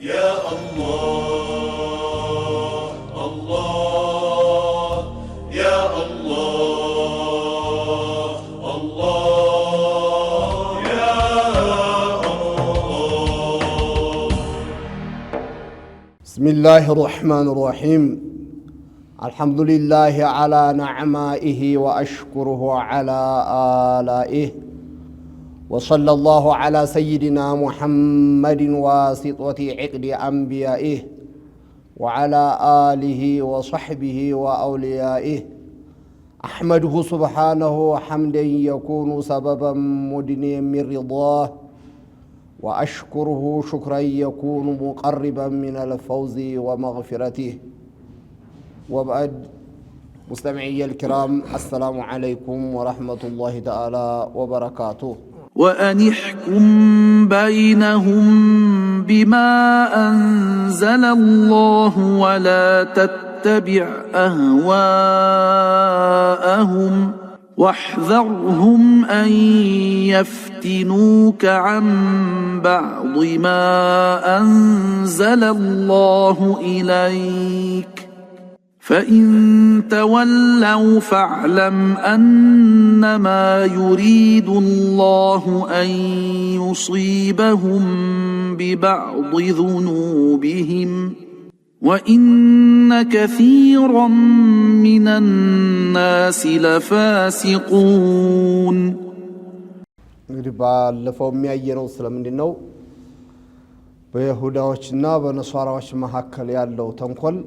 يا الله الله يا الله الله يا الله. بسم الله الرحمن الرحيم. الحمد لله على نعمائه وأشكره على آلائه، وصلى الله على سيدنا محمد واسطة عقد أنبيائه وعلى آله وصحبه وأوليائه. أحمده سبحانه حمدا يكون سببا مدنيا من رضاه، وأشكره شكرا يكون مقربا من الفوز ومغفرته. وبعد، مستمعي الكرام، السلام عليكم ورحمة الله تعالى وبركاته. وأن احكم بينهم بما أنزل الله ولا تتبع أهواءهم واحذرهم أن يفتنوك عن بعض ما أنزل الله إليك، فإن تولوا فاعلم أنما يريد الله أن يصيبهم ببعض ذنوبهم وإن كثيرا من الناس لفاسقون. እንግዲህ ባለፈው የሚያየነው ስለምንድን ነው? በይሁዳዎችና በነሷራዎች መካከል ያለው ተንኮል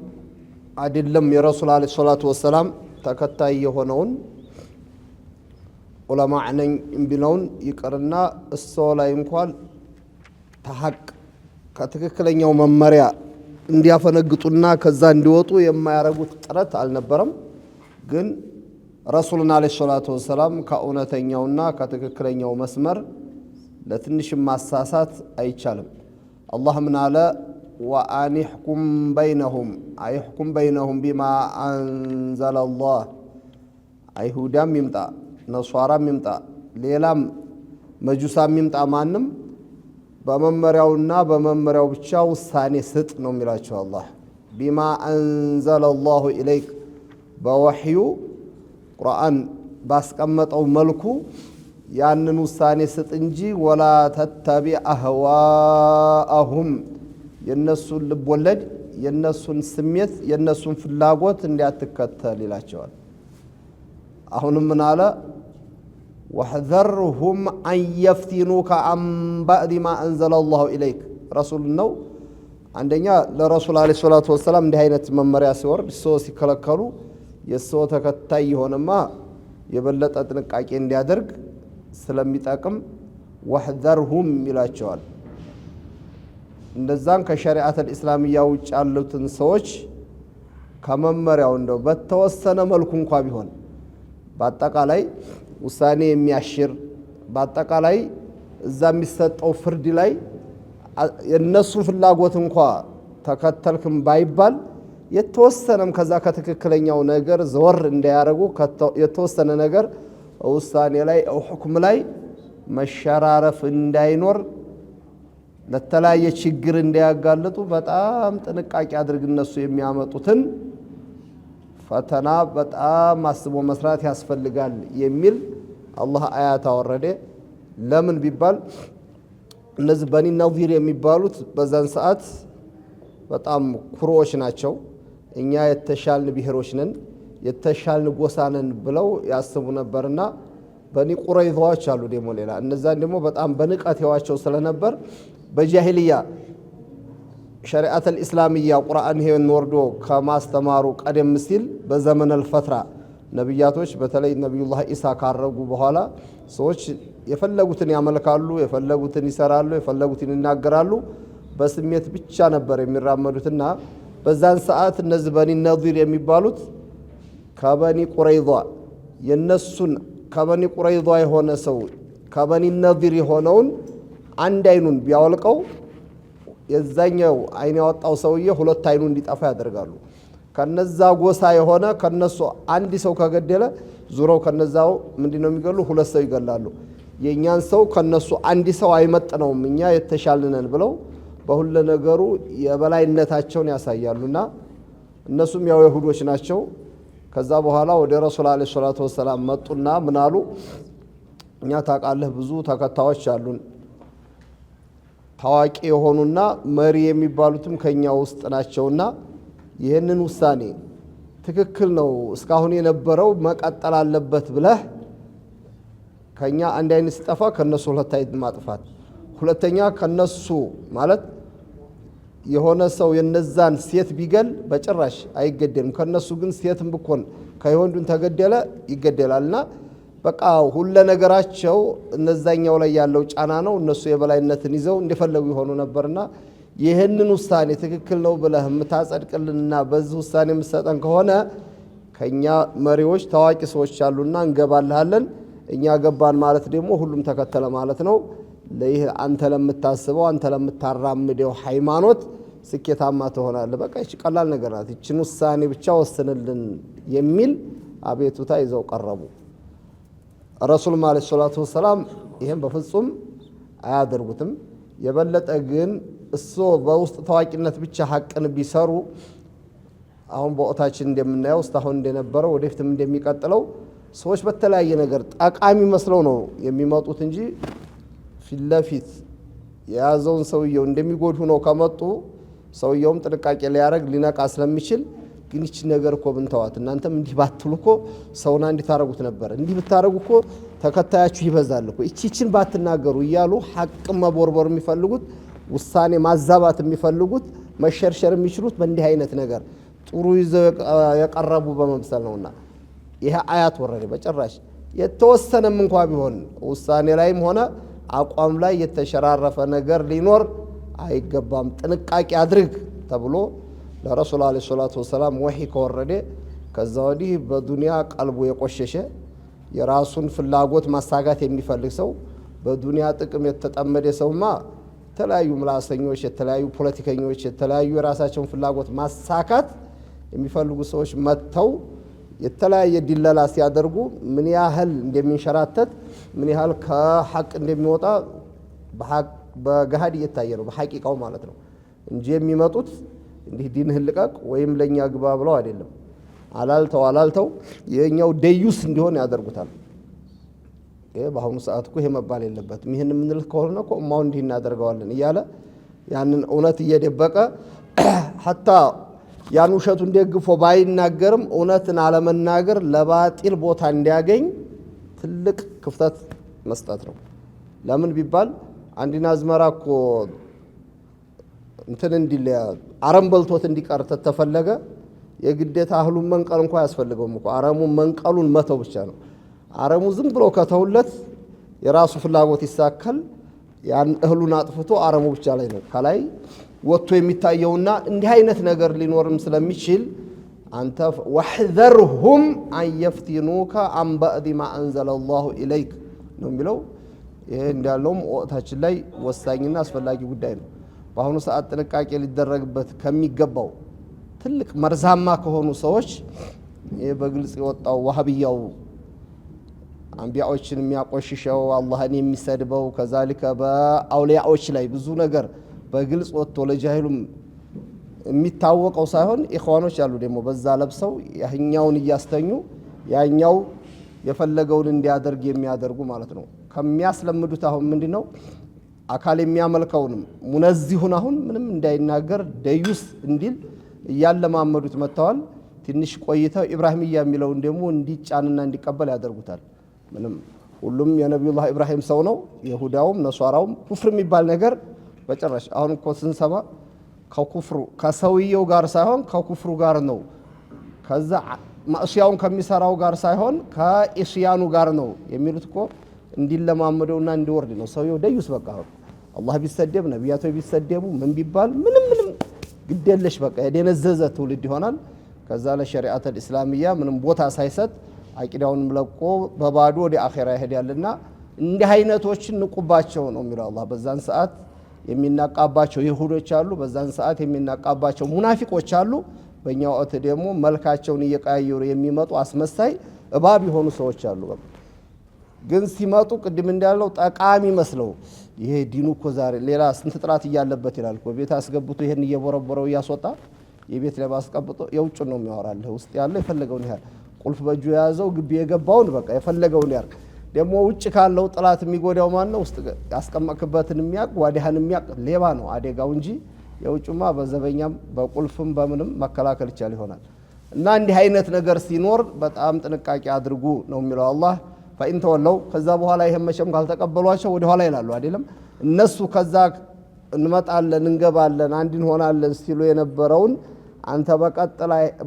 አይደለም የረሱል አለይሂ ሰላቱ ወሰላም ተከታይ የሆነውን ዑለማ ነኝ ቢለውን ይቀርና እሰው ላይ እንኳን ተሐቅ ከትክክለኛው መመሪያ እንዲያፈነግጡና ከዛ እንዲወጡ የማያረጉት ጥረት አልነበረም። ግን ረሱልና አለይሂ ሰላቱ ወሰላም ከእውነተኛውና ከትክክለኛው መስመር ለትንሽ ማሳሳት አይቻልም። አላህ ምን አለ? وأن يحكم بينهم أي يحكم بينهم بما أنزل الله. አይሁዳም ይምጣ ነሷራም ይምጣ ሌላም መጁሳም ይምጣ ማንም በመመሪያውና በመመሪያው ብቻ ውሳኔ ስጥ ነው የሚላቸው አላህ። ቢማ አንዘለ الله إليك በወህዩ ቁርአን ባስቀመጠው መልኩ ያንን ውሳኔ ስጥ እንጂ ወላ ተተቢ አህዋአሁም የነሱን ልቦለድ የነሱን ስሜት የነሱን ፍላጎት እንዲያትከተል ይላቸዋል። አሁንም ምን አለ? ወህዘርሁም አን የፍቲኑከ አን ባዕድ ማ አንዘለ الله إليك። ረሱል ነው አንደኛ ለረሱል አለይሂ ሰላቱ ወሰላም እንዲህ አይነት መመሪያ ሲወርድ ሰው ሲከለከሉ የሰው ተከታይ የሆነማ የበለጠ ጥንቃቄ እንዲያደርግ ስለሚጠቅም ወህዘርሁም ይላቸዋል። እንደዛን ከሸሪዓት الاسلاميه ውጭ ያሉትን ሰዎች ከመመሪያው እንደው በተወሰነ መልኩ እንኳን ቢሆን በአጠቃላይ ውሳኔ የሚያሽር በአጠቃላይ እዛ የሚሰጠው ፍርድ ላይ የነሱ ፍላጎት እንኳን ተከተልክም ባይባል የተወሰነም ከዛ ከትክክለኛው ነገር ዘወር እንዳያረጉ የተወሰነ ነገር ውሳኔ ላይ ሁክም ላይ መሸራረፍ እንዳይኖር ለተለያየ ችግር እንዳያጋለጡ በጣም ጥንቃቄ አድርግ እነሱ የሚያመጡትን ፈተና በጣም አስቦ መስራት ያስፈልጋል የሚል አላህ አያት አወረደ። ለምን ቢባል እነዚህ በኒ ነዚር የሚባሉት በዛን ሰዓት በጣም ኩሮዎች ናቸው። እኛ የተሻልን ብሔሮች ነን የተሻልን ጎሳ ነን ብለው ያስቡ ነበርና በኒ ቁረይዛዎች አሉ ደግሞ ሌላ እነዛን ደግሞ በጣም በንቀት ያዋቸው ስለነበር በጃሂልያ ሸሪዓት الاسلاميه ቁርአን ይሄን ወርዶ ከማስተማሩ ቀደም ሲል በዘመን الفتራ ነብያቶች በተለይ ነብዩላህ ኢሳ ካረጉ በኋላ ሰዎች የፈለጉትን ያመልካሉ፣ የፈለጉትን ይሰራሉ፣ የፈለጉትን ይናገራሉ። በስሜት ብቻ ነበር የሚራመዱትና በዛን ሰዓት እነዚህ በኒ ነዚር የሚባሉት ከበኒ ቁረይዛ የነሱን ከበኒ ቁረይዛ የሆነ ሰው ከበኒ ነዚር የሆነውን አንድ አይኑን ቢያወልቀው የዛኛው አይን ያወጣው ሰውዬ ሁለት አይኑ እንዲጠፋ ያደርጋሉ። ከነዛ ጎሳ የሆነ ከነሱ አንድ ሰው ከገደለ ዙረው ከነዛው ምንድነው የሚገሉ? ሁለት ሰው ይገላሉ። የኛን ሰው ከነሱ አንድ ሰው አይመጥነውም እኛ የተሻልነን ብለው በሁሉ ነገሩ የበላይነታቸውን ያሳያሉና እነሱም ያው ይሁዶች ናቸው። ከዛ በኋላ ወደ ረሱል አለይሂ ሰላቱ ወሰለም መጡና ምን አሉ? እኛ ታውቃለህ ብዙ ተከታዮች አሉን፣ ታዋቂ የሆኑና መሪ የሚባሉትም ከኛ ውስጥ ናቸውና ይህንን ውሳኔ ትክክል ነው እስካሁን የነበረው መቀጠል አለበት ብለህ ከኛ አንድ አይነት ሲጠፋ ከነሱ ሁለት አይነት ማጥፋት፣ ሁለተኛ ከነሱ ማለት የሆነ ሰው የነዛን ሴት ቢገል በጭራሽ አይገደልም። ከነሱ ግን ሴትም ብኮን ከወንዱን ተገደለ ይገደላልና በቃ ሁሉ ነገራቸው እነዛኛው ላይ ያለው ጫና ነው። እነሱ የበላይነትን ይዘው እንደፈለጉ ይሆኑ ነበርና ይህንን ውሳኔ ትክክል ነው ብለህ የምታጸድቅልንና በዚህ ውሳኔ የምትሰጠን ከሆነ ከኛ መሪዎች ታዋቂ ሰዎች አሉና እንገባልሃለን። እኛ ገባን ማለት ደግሞ ሁሉም ተከተለ ማለት ነው። ለይህ አንተ ለምታስበው አንተ ለምታራምደው ሃይማኖት ስኬታማ ትሆናለህ። በቃ እቺ ቀላል ነገር ናት። እቺን ውሳኔ ብቻ ወስንልን የሚል አቤቱታ ይዘው ቀረቡ። ረሱል ማለይሂ ሰላቱ ወሰላም ይሄን በፍጹም አያደርጉትም። የበለጠ ግን እሱ በውስጥ ታዋቂነት ብቻ ሐቅን ቢሰሩ አሁን በወቅታችን እንደምናየው እስካሁን እንደነበረው ወደፊትም እንደሚቀጥለው ሰዎች በተለያየ ነገር ጠቃሚ መስለው ነው የሚመጡት እንጂ ፊት ለፊት የያዘውን ሰውየው እንደሚጎዱ ነው ከመጡ ሰውየውም ጥንቃቄ ሊያረግ ሊነቃ ስለሚችል ግን እቺ ነገር እኮ ብንተዋት እናንተም እንዲህ ባትሉ እኮ ሰውና እንዲህ ታረጉት ነበር፣ እንዲህ ብታረጉ እኮ ተከታያችሁ ይበዛል እኮ እቺን ባትናገሩ እያሉ ሐቅ መቦርቦር የሚፈልጉት ውሳኔ ማዛባት የሚፈልጉት መሸርሸር የሚችሉት በእንዲህ አይነት ነገር ጥሩ ይዘው የቀረቡ በመምሰል ነውና ይሄ አያት ወረደ። በጭራሽ የተወሰነም እንኳን ቢሆን ውሳኔ ላይም ሆነ አቋም ላይ የተሸራረፈ ነገር ሊኖር አይገባም፣ ጥንቃቄ አድርግ ተብሎ ለረሱል አለይሂ ሰላቱ ወሰላም ወሂ ከወረደ ከዛ ወዲህ በዱንያ ቀልቡ የቆሸሸ የራሱን ፍላጎት ማሳጋት የሚፈልግ ሰው በዱንያ ጥቅም የተጠመደ ሰውማ የተለያዩ ምላሰኞች፣ የተለያዩ ፖለቲከኞች፣ የተለያዩ የራሳቸውን ፍላጎት ማሳካት የሚፈልጉ ሰዎች መጥተው የተለያየ ድለላ ሲያደርጉ ምን ያህል እንደሚንሸራተት ምን ያህል ከሐቅ እንደሚወጣ በገሃድ እየታየ ነው፣ በሐቂቃው ማለት ነው እንጂ የሚመጡት እንዲህ ዲንህን ልቀቅ ወይም ለኛ ግባ ብለው አይደለም። አላልተው የኛው ደዩስ እንዲሆን ያደርጉታል። በአሁኑ ሰዓት እኮ ይሄ መባል የለበትም። ይሄን የምንል ከሆነ እኮ እማው እንዲህ እናደርገዋለን እያለ ያንን እውነት እየደበቀ ሐታ ያን ውሸቱን ደግፎ ባይናገርም እውነትን አለመናገር ለባጢል ቦታ እንዲያገኝ ትልቅ ክፍተት መስጠት ነው። ለምን ቢባል አንዲና አዝመራ እኮ እንትን እንዲል አረም በልቶት እንዲቀር ተፈለገ የግዴታ እህሉን መንቀል እንኳን ያስፈልገውም እኮ አረሙን መንቀሉን መተው ብቻ ነው። አረሙ ዝም ብሎ ከተውለት የራሱ ፍላጎት ይሳካል። ያን እህሉን አጥፍቶ አረሙ ብቻ ላይ ነው ከላይ ወጥቶ የሚታየውና እንዲህ አይነት ነገር ሊኖርም ስለሚችል አንተ ወህዘርሁም አን የፍቲኑከ አን በዕድ ማ አንዘለ ላሁ ኢለይክ ነው የሚለው። ይሄ እንዳለውም ወቅታችን ላይ ወሳኝና አስፈላጊ ጉዳይ ነው። በአሁኑ ሰዓት ጥንቃቄ ሊደረግበት ከሚገባው ትልቅ መርዛማ ከሆኑ ሰዎች ይሄ በግልጽ የወጣው ዋሃብያው አንቢያዎችን የሚያቆሽሸው አላህን የሚሰድበው ከዛሊከ በአውሊያዎች ላይ ብዙ ነገር በግልጽ ወጥቶ ለጃሂሉም የሚታወቀው ሳይሆን ኢኽዋኖች ያሉ ደግሞ በዛ ለብሰው ያኛውን እያስተኙ ያኛው የፈለገውን እንዲያደርግ የሚያደርጉ ማለት ነው። ከሚያስለምዱት አሁን ምንድነው አካል የሚያመልከውንም ሙነዚሁን አሁን ምንም እንዳይናገር ደዩስ እንዲል እያለማመዱት መጥተዋል። ትንሽ ቆይተው ኢብራሂምያ የሚለውን ደግሞ እንዲጫንና እንዲቀበል ያደርጉታል። ምንም ሁሉም የነብዩላህ ኢብራሂም ሰው ነው። ይሁዳውም ነሷራውም ኩፍር የሚባል ነገር በጭራሽ አሁን እኮ ስንሰማ ከኩፍሩ ከሰውየው ጋር ሳይሆን ከኩፍሩ ጋር ነው። ከዛ ማእሲያውን ከሚሰራው ጋር ሳይሆን ከኢስያኑ ጋር ነው የሚሉት እኮ እንዲለማመደውና እንዲወርድ ነው። ሰውየው ደዩስ በቃ አላህ ቢሰደብ ነቢያቶች ቢሰደቡ ምን ቢባል ምንም ግዴለሽ በቃ የደነዘዘ ትውልድ ይሆናል። ከዛ ለሸሪዓተል ኢስላሚያ ምንም ቦታ ሳይሰጥ አቂዳውን ለቆ በባዶ ወደ አኺራ ይሄዳልና እንዲህ አይነቶችን ንቁባቸው ነው የሚለው አላህ። በዛን ሰዓት የሚናቃባቸው ይሁዶች አሉ፣ በዛን ሰዓት የሚናቃባቸው ሙናፊቆች አሉ። በእኛ ወቅት ደግሞ መልካቸውን እየቀያየሩ የሚመጡ አስመሳይ እባብ የሆኑ ሰዎች አሉ። ግን ሲመጡ ቅድም እንዳለው ጠቃሚ መስለው ይሄ ዲኑ እኮ ዛሬ ሌላ ስንት ጥራት እያለበት ይላል እኮ ቤት አስገብቶ ይሄን እየቦረቦረው እያስወጣ የቤት ለባስ ቀብጦ የውጭ ነው የሚያወራልህ ውስጥ ያለው የፈለገውን ያህል ቁልፍ በእጁ የያዘው ግቢ የገባውን በቃ የፈለገውን ያርግ ደግሞ ውጭ ካለው ጥላት የሚጎዳው ማን ነው ውስጥ ያስቀመጥክበትን የሚያቅ ዋዲያን የሚያቅ ሌባ ነው አደጋው እንጂ የውጭማ በዘበኛም በቁልፍም በምንም መከላከል ይቻል ይሆናል እና እንዲህ አይነት ነገር ሲኖር በጣም ጥንቃቄ አድርጉ ነው የሚለው አላህ ፈኢን ተወለው ከዛ በኋላ ይሄን መቼም ካልተቀበሏቸው ወደ ኋላ ይላሉ አይደለም እነሱ ከዛ እንመጣለን እንገባለን አንድ እንሆናለን ሲሉ የነበረውን አንተ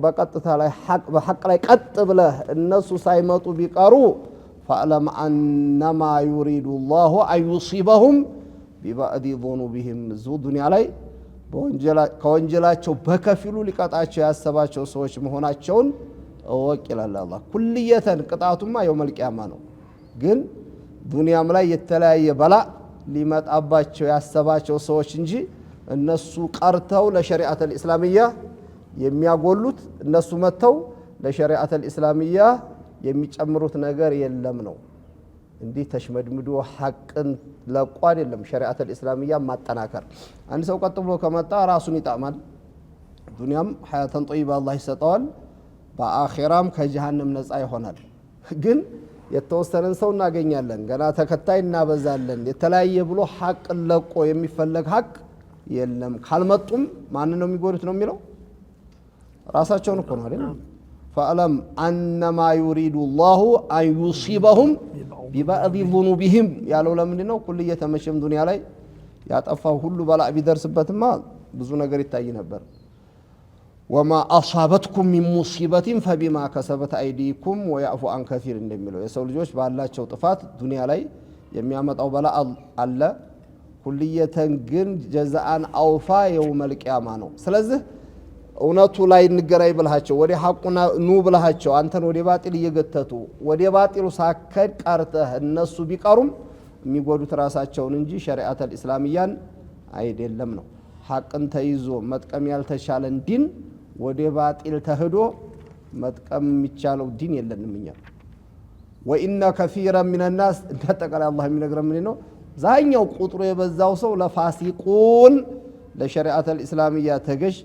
በቀጥታ ላይ በሐቅ ላይ ቀጥ ብለህ እነሱ ሳይመጡ ቢቀሩ فألم أنما يريد الله أن يصيبهم ببعض ذنوبهم ذو الدنيا ላይ ከወንጀላቸው በከፊሉ ሊቀጣቸው ያሰባቸው ሰዎች መሆናቸውን እወቅ ይላል አላህ ኩልየተን ቅጣቱማ የውመል ቂያማ ነው ግን ዱንያም ላይ የተለያየ በላ ሊመጣባቸው ያሰባቸው ሰዎች እንጂ እነሱ ቀርተው ለሸሪዓት الاسلاميه የሚያጎሉት እነሱ መተው ለሸሪዓት الاسلاميه የሚጨምሩት ነገር የለም ነው እንዴ ተሽመድምዶ ሐቅን ለቆ አይደለም ሸሪዓት الاسلاميه ማጠናከር አንድ ሰው ቀጥ ብሎ ከመጣ ራሱን ይጣማል ዱንያም ሐያተን طيبه አላህ ይሰጠዋል በአኺራም ከጀሃነም ነፃ ይሆናል ግን የተወሰነን ሰው እናገኛለን ገና ተከታይ እናበዛለን የተለያየ ብሎ ሐቅ ለቆ የሚፈለግ ሐቅ የለም ካልመጡም ማን ነው የሚጎዱት ነው የሚለው ራሳቸውን እኮ ነው አይደል فألم أنما يريد الله أن يصيبهم ببعض ذنوبهم ያለው ለምንድን ነው ኩል የተመሸም ዱንያ ላይ ያጠፋው ሁሉ በላ ቢደርስበትማ ብዙ ነገር ይታይ ነበር وما أصابتكم من مصيبة فبما كسبت أيديكم ويعفو عن كثير እንደሚለው የሰው ልጆች ባላቸው ጥፋት ዱንያ ላይ የሚያመጣው በላ አለ ኩልየተን ግን ጀዛአን አውፋ የውመል ቂያማ ነው ስለዚህ እውነቱ ላይ እንገራይ ብለሃቸው ወደ ሐቁና ኑ ብለሃቸው አንተን ወደ ባጢል እየገተቱ ወደ ባጢሉ ሳከድ ቀርተህ እነሱ ቢቀሩም የሚጎዱት ራሳቸውን እንጂ ሸሪዓት الاسلاميያን አይደለም ነው ሐቅን ተይዞ መጥቀም ያልተቻለን ዲን ወደ ባጢል ተህዶ መጥቀም የሚቻለው ዲን የለንም እኛ وان كثيرا من الناس ተጠቀለ አላህ የሚነግረን ምን ነው ዛኛው ቁጥሩ የበዛው ሰው ለፋሲቁን ለሸሪዓት الاسلاميه ተገዥ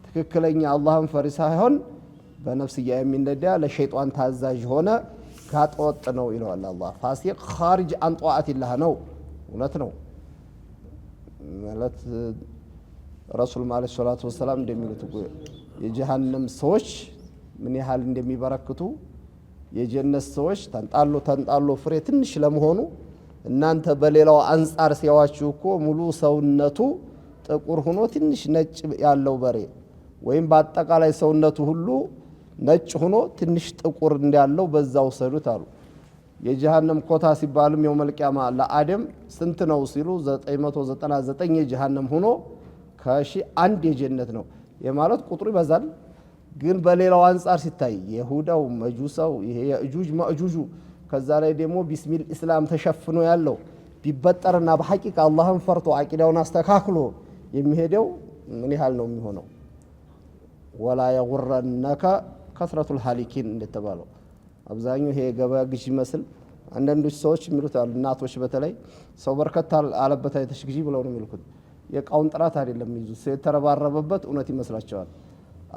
ትክክለኛ አላህን ፈሪ ሳይሆን በነፍስያ የሚነዳ ለሸይጣን ታዛዥ ሆነ ጋጠወጥ ነው ይላል አላህ ፋሲቅ خارج عن طاعه الله ነው እውነት ነው ማለት ረሱል ማለይሂ ሰላቱ ወሰለም እንደሚሉት የጀሃነም ሰዎች ምን ያህል እንደሚበረክቱ የጀነት ሰዎች ተንጣሎ ፍሬ ትንሽ ለመሆኑ እናንተ በሌላው አንፃር ሲያዋችሁ እኮ ሙሉ ሰውነቱ ጥቁር ሆኖ ትንሽ ነጭ ያለው በሬ ወይም በአጠቃላይ ሰውነቱ ሁሉ ነጭ ሆኖ ትንሽ ጥቁር እንዳለው በዛው ሰዱት አሉ የጀሃነም ኮታ ሲባልም የውመል ቂያማ ለአደም ስንት ነው ሲሉ 999 የጀሃነም ሆኖ ከሺ አንድ የጀነት ነው የማለት ቁጥሩ ይበዛል ግን በሌላው አንፃር ሲታይ ይሁዳው መጁሳው ይሄ የእጁጅ ማእጁጁ ከዛ ላይ ደግሞ ቢስሚል እስላም ተሸፍኖ ያለው ቢበጠርና በሐቂቃ አላህን ፈርቶ አቂዳውን አስተካክሎ የሚሄደው ምን ያህል ነው የሚሆነው ولا يغرنك كثرة الحالكين እንደተባለው አብዛኛው ይሄ ገበያ ግዢ መስል አንዳንዶች ሰዎች የሚሉት አሉ እናቶች በተለይ ሰው በርከት አለበት አይተሽ ግዢ ብለው ነው የሚሉት የቃውን ጥራት አይደለም ይዙ የተረባረበበት እውነት ይመስላቸዋል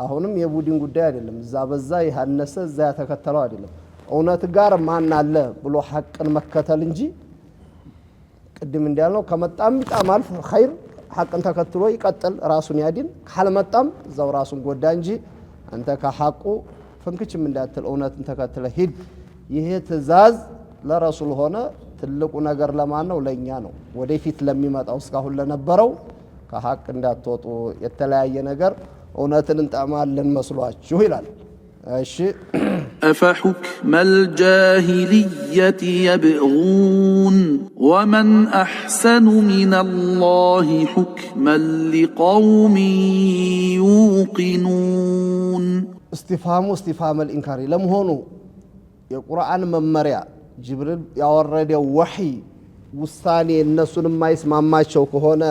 አሁንም የቡድን ጉዳይ አይደለም እዛ በዛ ይሐነሰ እዛ ያተከተለው አይደለም እውነት ጋር ማን አለ ብሎ ሐቅን መከተል እንጂ ቅድም እንዳልነው ከመጣም ይጣማል ኸይር ሐቅን ተከትሎ ይቀጥል ራሱን ያድን ካልመጣም እዛው ራሱን ጎዳ እንጂ አንተ ከሐቁ ፍንክችም እንዳትል እውነትን ተከትለ ሂድ ይሄ ትእዛዝ ለረሱል ሆነ ትልቁ ነገር ለማን ነው ለኛ ነው ወደፊት ለሚመጣው እስካሁን ለነበረው ከሐቅ እንዳትወጡ የተለያየ ነገር እውነትን እንጣማለን መስሏችሁ ይላል እሺ أفحكم الجاهلية يبغون ومن أحسن من الله حكما لقوم يوقنون استفهام الإنكار لم هونو የቁርአን መመሪያ ጅብሪል ያወረደው ወህይ ውሳኔ እነሱን የማይስማማቸው ከሆነ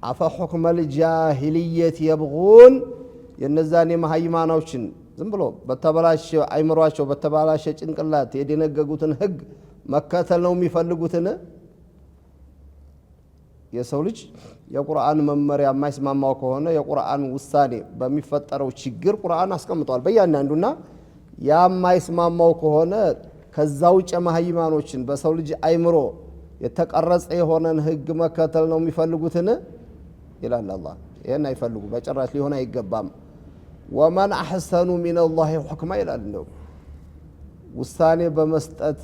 አፈ ሁክመ الجاهلية يبغون የነዛኔ መሃይማኖችን ዝም ብሎ በተበላሸ አይምሯቸው በተበላሸ ጭንቅላት የደነገጉትን ህግ መከተል ነው የሚፈልጉትን የሰው ልጅ የቁርአን መመሪያ የማይስማማው ከሆነ የቁርአን ውሳኔ በሚፈጠረው ችግር ቁርአን አስቀምጧል በእያንዳንዱና የማይስማማው ከሆነ ከዛው ጨማህይማኖችን በሰው ልጅ አይምሮ የተቀረጸ የሆነን ህግ መከተል ነው የሚፈልጉትን ይላል አላህ። ይሄን አይፈልጉ በጭራሽ ሊሆን አይገባም። ወመን አህሰኑ ሚነላሂ ሁክማ ይላል ነው ውሳኔ በመስጠት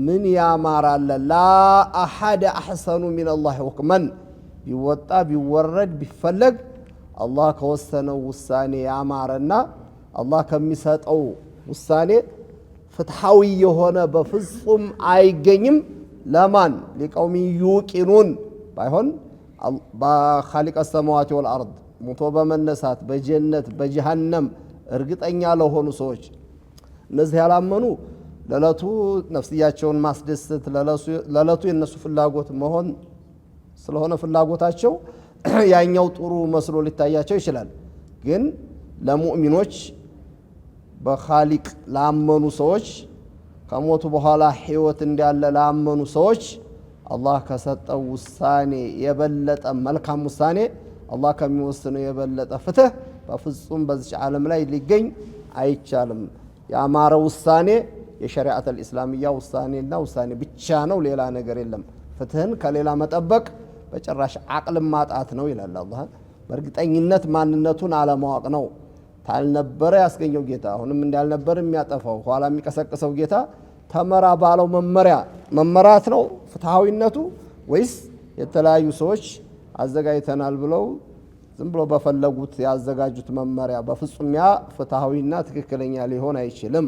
ምን ያማራለ ላ አሐደ አህሰኑ ሚነላሂ ሁክመን ቢወጣ ቢወረድ ቢፈለግ አላህ ከወሰነው ውሳኔ ያማረና አላህ ከሚሰጠው ውሳኔ ፍትሃዊ የሆነ በፍጹም አይገኝም። ለማን ሊቀውሚ ዩቂኑን ባይሆን በኻሊቀ ሰማዋት ወልአርድ ሞቶ በመነሳት በጀነት በጀሃነም እርግጠኛ ለሆኑ ሰዎች እነዚህ ያላመኑ ለለቱ ነፍስያቸውን ማስደሰት ለለቱ የነሱ ፍላጎት መሆን ስለሆነ ፍላጎታቸው ያኛው ጥሩ መስሎ ሊታያቸው ይችላል። ግን ለሙእሚኖች በኻሊቅ ላመኑ ሰዎች ከሞቱ በኋላ ህይወት እንዳለ ላመኑ ሰዎች አላህ ከሰጠው ውሳኔ የበለጠ መልካም ውሳኔ አላህ ከሚወስነው የበለጠ ፍትህ በፍጹም በዚህ ዓለም ላይ ሊገኝ አይቻልም። ያማረ ውሳኔ የሸሪዓተል ኢስላሚያ ውሳኔና ውሳኔ ብቻ ነው፣ ሌላ ነገር የለም። ፍትህን ከሌላ መጠበቅ በጭራሽ አቅል ማጣት ነው ይላል አላህ። በእርግጠኝነት ማንነቱን አለማወቅ ነው። ታልነበረ ያስገኘው ጌታ አሁንም እንዳልነበር የሚያጠፋው ኋላ የሚቀሰቅሰው ጌታ ተመራ ባለው መመሪያ መመራት ነው ፍትሃዊነቱ፣ ወይስ የተለያዩ ሰዎች አዘጋጅተናል ብለው ዝም ብሎ በፈለጉት ያዘጋጁት መመሪያ? በፍጹም ያ ፍትሃዊና ትክክለኛ ሊሆን አይችልም።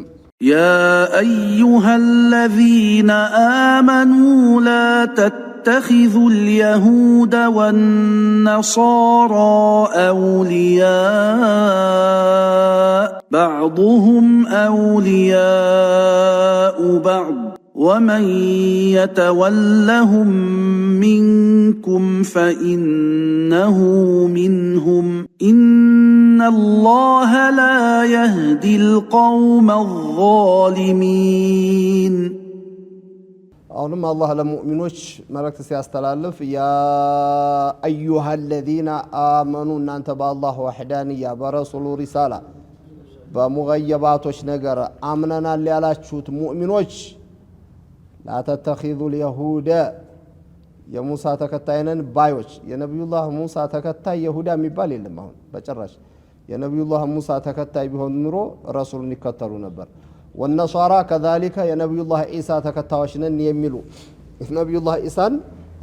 يا أيها الذين آمنوا لا تتخذوا اليهود والنصارى أولياء بعضهم أولياء بعض ومن يتولهم منكم فإنه منهم إن الله لا يهدي القوم الظالمين. አሁንም አላህ ለሙእሚኖች መልእክት ሲያስተላልፍ ያ አዩሃ الذين آمنوا እናንተ በአላህ ወህዳንያ በረሱሉ ሪሳላ በሙገየባቶች ነገር አምነናል ያላችሁት ሙእሚኖች لا تتخذوا اليهود የሙሳ ተከታይነን ባዮች የነብዩላህ ሙሳ ተከታይ ይሁዳ የሚባል የለም። አሁን በጭራሽ የነብዩላህ ሙሳ ተከታይ ቢሆን ኑሮ ረሱልን ይከተሉ ነበር። ወነሷራ ከذلك የነብዩላህ ኢሳ ተከታዮች ነን የሚሉ ነብዩላህ ኢሳን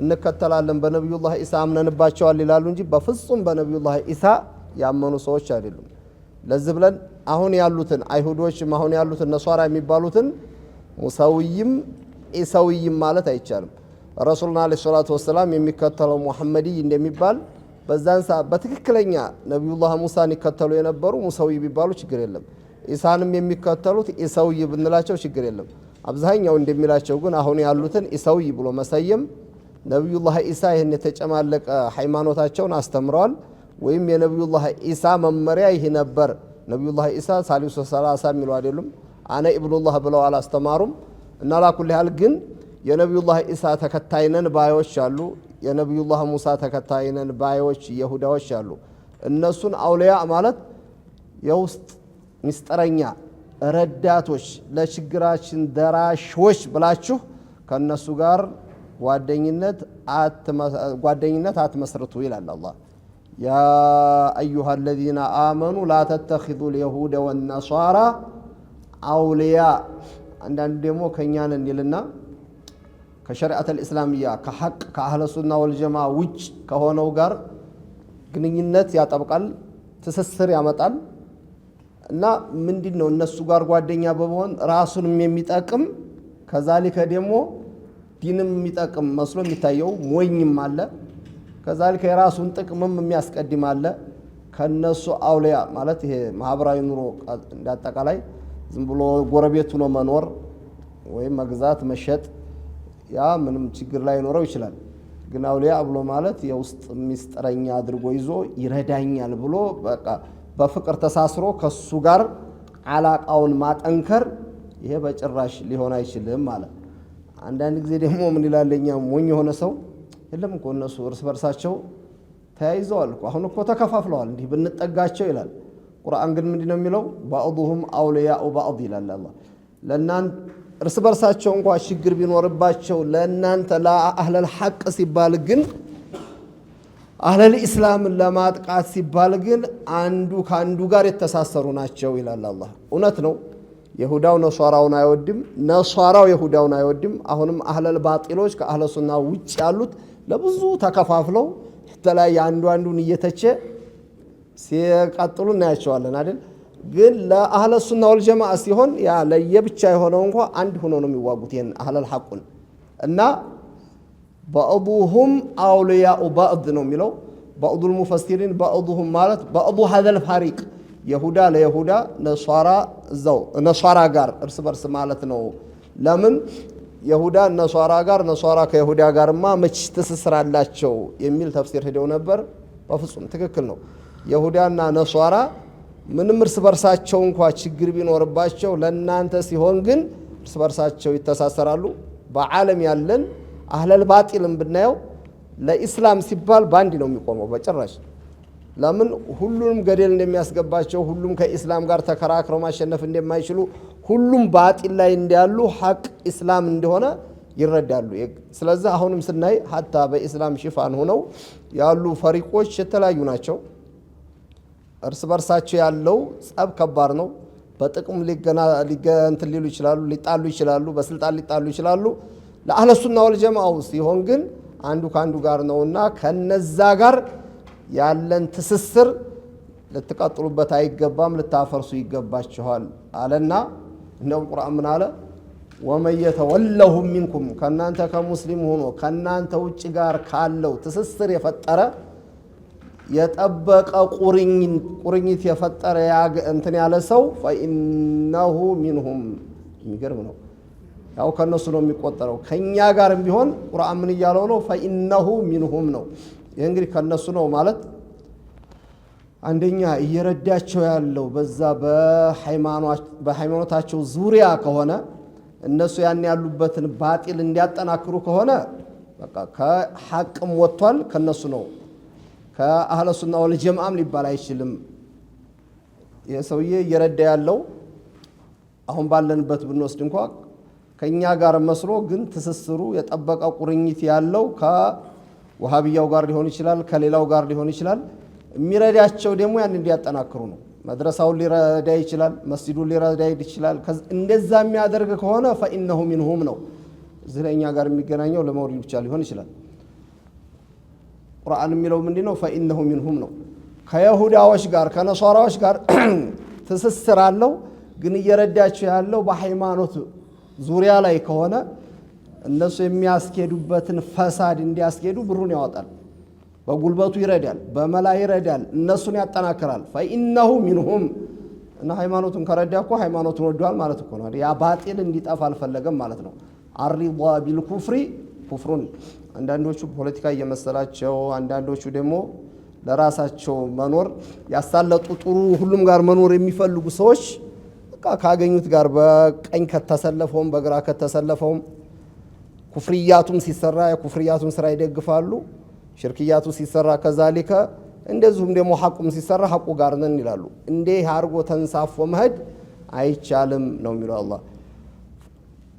እንከተላለን በነብዩላህ ኢሳ አምነንባቸዋል ይላሉ እንጂ በፍጹም በነብዩላህ ኢሳ ያመኑ ሰዎች አይደሉም። ለዚህ ብለን አሁን ያሉትን አይሁዶችም አሁን ያሉትን ነሷራ የሚባሉትን ሙሳዊይም ኢሳዊይም ማለት አይቻልም። ረሱልና አለይሂ ሰላቱ ወሰለም የሚከተለው ሙሐመዲ እንደሚባል በዛን ሰዓት በትክክለኛ ነብዩላህ ሙሳን ይከተሉ የነበሩ ሙሳዊ ቢባሉ ችግር የለም። ኢሳንም የሚከተሉት ኢሳዊ ብንላቸው ችግር የለም። አብዛኛው እንደሚላቸው ግን አሁን ያሉትን ኢሳዊ ብሎ መሰየም ነብዩላህ ኢሳ ይሄን የተጨማለቀ ሃይማኖታቸውን አስተምረዋል። ወይም የነብዩላህ ኢሳ መመሪያ ይሄ ነበር። ነብዩላህ ኢሳ ሳሊሱ ሰላሳ የሚሉ አይደሉም። አነ ኢብኑላህ ብለው አላስተማሩም። እና ላኩል ያህል ግን የነብዩላህ ኢሳ ተከታይነን ባዮች አሉ። የነብዩላህ ሙሳ ተከታይነን ባዮች ይሁዳዎች አሉ። እነሱን አውሊያ ማለት የውስጥ ሚስጥረኛ ረዳቶች ለችግራችን ደራሾች ብላችሁ ከነሱ ጋር ጓደኝነት አትመስርቱ ይላል አላህ። ያ አዩሃ الذين آمنوا لا تتخذوا اليهود والنصارى أولياء አንዳንድ ደግሞ ከኛ ነን ይልና ከሸሪዓተል ኢስላሚያ ከሐቅ ከአህለ ሱና ወልጀማ ውጭ ከሆነው ጋር ግንኙነት ያጠብቃል፣ ትስስር ያመጣል። እና ምንድነው እነሱ ጋር ጓደኛ በመሆን ራሱንም የሚጠቅም ከዛሊከ ደግሞ ዲንም የሚጠቅም መስሎ የሚታየው ሞኝም አለ። ከዛሊከ የራሱን ጥቅምም የሚያስቀድም አለ። ከነሱ አውሊያ ማለት ይሄ ማህበራዊ ኑሮ እንዳጠቃላይ ዝም ብሎ ጎረቤቱ ነው መኖር ወይም መግዛት መሸጥ ያ ምንም ችግር ላይ ኖረው ይችላል። ግን አውሊያ ብሎ ማለት የውስጥ ሚስጥረኛ አድርጎ ይዞ ይረዳኛል ብሎ በቃ በፍቅር ተሳስሮ ከሱ ጋር አላቃውን ማጠንከር ይሄ በጭራሽ ሊሆን አይችልም ማለት። አንዳንድ ጊዜ ደግሞ ምን ይላልኛ ሞኝ የሆነ ሰው የለም እኮ እነሱ እርስ በርሳቸው ተያይዘዋል እኮ አሁን እኮ ተከፋፍለዋል እንዲህ ብንጠጋቸው ይላል ቁርአን ግን ምንድነው የሚለው ባዕዱሁም አውሊያኡ ባዕድ ይላል አላህ ለናንተ እርስ በርሳቸው እንኳን ችግር ቢኖርባቸው ለናንተ ለአህለል ሐቅ ሲባል ግን አህለል ኢስላም ለማጥቃት ሲባል ግን አንዱ ካንዱ ጋር የተሳሰሩ ናቸው ይላል አላህ እውነት ነው ይሁዳው ነሷራውን አይወድም ነሷራው ይሁዳውን አይወድም አሁንም አህለል ባጢሎች ከአህለ ሱና ውጭ ያሉት ለብዙ ተከፋፍለው ተላይ አንዱን እየተቸ ሲቀጥሉ እናያቸዋለን አይደል ግን ለአህለ ሱና ወልጀማዓ ሲሆን ያ ለየብቻ የሆነው እንኳን አንድ ሆኖ ነው የሚዋጉት ይሄን አህለል ሐቁን እና بعضهم أولياء بعض ነው የሚለው بعض المفسرين بعضهم ማለት بعض هذا الفريق يهودا ليهودا نصارى እዛው ነሷራ ጋር እርስ በርስ ማለት ነው ለምን ይሁዳ ነሷራ ጋር ነሷራ ከይሁዳ ጋርማ መች ተስስራላቸው የሚል ተፍሲር ሄደው ነበር በፍጹም ትክክል ነው ይሁዳና ነሷራ ምንም እርስ በርሳቸው እንኳን ችግር ቢኖርባቸው ለናንተ ሲሆን ግን እርስ በርሳቸው ይተሳሰራሉ በዓለም ያለን አህለል ባጢልን ብናየው ለኢስላም ሲባል ባንዲ ነው የሚቆመው በጭራሽ ለምን ሁሉንም ገደል እንደሚያስገባቸው ሁሉም ከኢስላም ጋር ተከራክረው ማሸነፍ እንደማይችሉ ሁሉም ባጢል ላይ እንዲያሉ ሐቅ ኢስላም እንደሆነ ይረዳሉ ስለዚህ አሁንም ስናይ hatta በኢስላም ሽፋን ሆነው ያሉ ፈሪቆች የተለያዩ ናቸው እርስ በርሳቸው ያለው ጸብ ከባድ ነው በጥቅም ሊገንትን ሊሉ ይችላሉ ሊጣሉ ይችላሉ በስልጣን ሊጣሉ ይችላሉ ለአህለ ሱና ወልጀማዓ ሲሆን ግን አንዱ ካንዱ ጋር ነውና ከነዛ ጋር ያለን ትስስር ልትቀጥሉበት አይገባም ልታፈርሱ ይገባችኋል አለና ነው ቁርአን ምን አለ ወመን የተወለሁም ሚንኩም ከናንተ ከሙስሊም ሆኖ ከናንተ ውጭ ጋር ካለው ትስስር የፈጠረ የጠበቀ ቁርኝት የፈጠረ እንትን ያለ ሰው فإنه منهم የሚገርም ነው ያው ከነሱ ነው የሚቆጠረው ከኛ ጋርም ቢሆን ቁርአን ምን ይያለው ነው فإنه منهم ነው ይሄ እንግዲህ ከነሱ ነው ማለት አንደኛ እየረዳቸው ያለው በዛ በሃይማኖታቸው ዙሪያ ከሆነ እነሱ ያን ያሉበትን ባጢል እንዲያጠናክሩ ከሆነ በቃ ከሐቅም ወጥቷል ከነሱ ነው ከአህለ ሱና ወልጀማዓም ሊባል አይችልም የሰውዬ እየረዳ ያለው አሁን ባለንበት ብንወስድ እንኳን ከኛ ጋር መስሎ ግን ትስስሩ የጠበቀ ቁርኝት ያለው ከወሃቢያው ጋር ሊሆን ይችላል ከሌላው ጋር ሊሆን ይችላል የሚረዳቸው ደግሞ ያን እንዲያጠናክሩ ነው መድረሳውን ሊረዳ ይችላል መስጂዱን ሊረዳ ይችላል እንደዛ የሚያደርግ ከሆነ فإنه منهم ነው ዝለኛ ጋር የሚገናኘው ለመውሊድ ብቻ ሊሆን ይችላል ቁርአን የሚለው ምንድነው فإنه منهم ነው ከይሁዳዎች ጋር ከነሷራዎች ጋር ትስስር አለው ግን እየረዳቸው ያለው በሃይማኖት ዙሪያ ላይ ከሆነ እነሱ የሚያስኬዱበትን ፈሳድ እንዲያስኬዱ ብሩን ያወጣል በጉልበቱ ይረዳል በመላ ይረዳል እነሱን ያጠናክራል فإنه منهم እና ሃይማኖቱን ከረዳኮ ሃይማኖቱን ወዷል ማለት እኮ ነው ያ ባጢል እንዲጠፋ አልፈለገም ማለት ነው አሪዳ ቢልኩፍሪ ኩፍሩን አንዳንዶቹ ፖለቲካ እየመሰላቸው አንዳንዶቹ ደግሞ ለራሳቸው መኖር ያሳለጡ ጥሩ ሁሉም ጋር መኖር የሚፈልጉ ሰዎች በቃ ካገኙት ጋር በቀኝ ከተሰለፈውም በግራ ከተሰለፈውም ኩፍሪያቱም ሲሰራ የኩፍሪያቱን ስራ ይደግፋሉ ሽርክያቱ ሲሰራ ከዛሊከ እንደዚሁም ደግሞ ሐቁም ሲሰራ ሐቁ ጋር ነን ይላሉ እንዴ አርጎ ተንሳፎ መሄድ አይቻልም ነው የሚለው አላህ